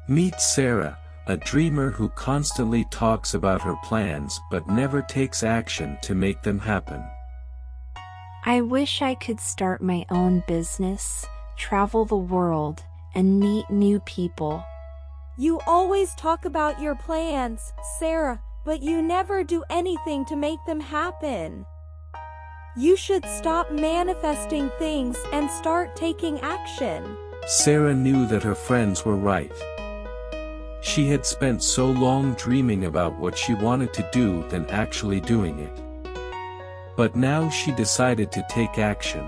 Meet Sarah, a dreamer who constantly talks about her plans but never takes action to make them happen. I wish I could start my own business, travel the world, and meet new people. You always talk about your plans, Sarah, but you never do anything to make them happen. You should stop manifesting things and start taking action. Sarah knew that her friends were right. She had spent so long dreaming about what she wanted to do than actually doing it. But now she decided to take action.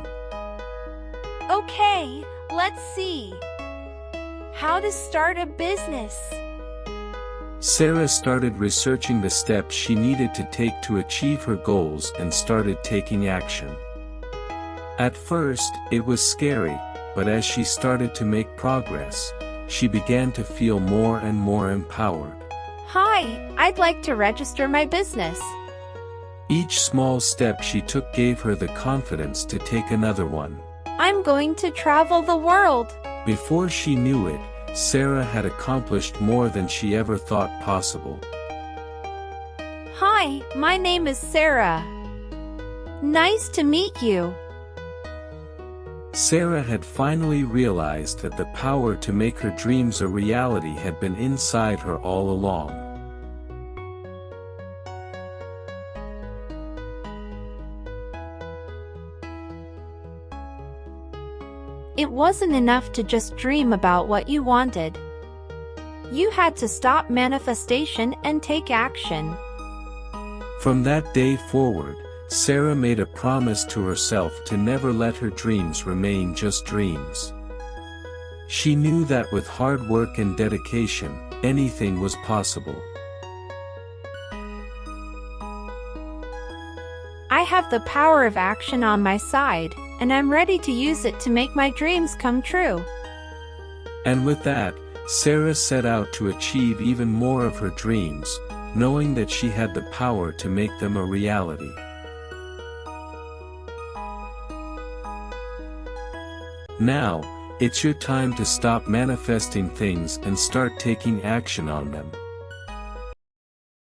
Okay, let's see. How to start a business. Sarah started researching the steps she needed to take to achieve her goals and started taking action. At first, it was scary, but as she started to make progress, she began to feel more and more empowered. Hi, I'd like to register my business. Each small step she took gave her the confidence to take another one. I'm going to travel the world. Before she knew it, Sarah had accomplished more than she ever thought possible. Hi, my name is Sarah. Nice to meet you. Sarah had finally realized that the power to make her dreams a reality had been inside her all along. It wasn't enough to just dream about what you wanted. You had to stop manifestation and take action. From that day forward, Sarah made a promise to herself to never let her dreams remain just dreams. She knew that with hard work and dedication, anything was possible. I have the power of action on my side, and I'm ready to use it to make my dreams come true. And with that, Sarah set out to achieve even more of her dreams, knowing that she had the power to make them a reality. Now, it's your time to stop manifesting things and start taking action on them.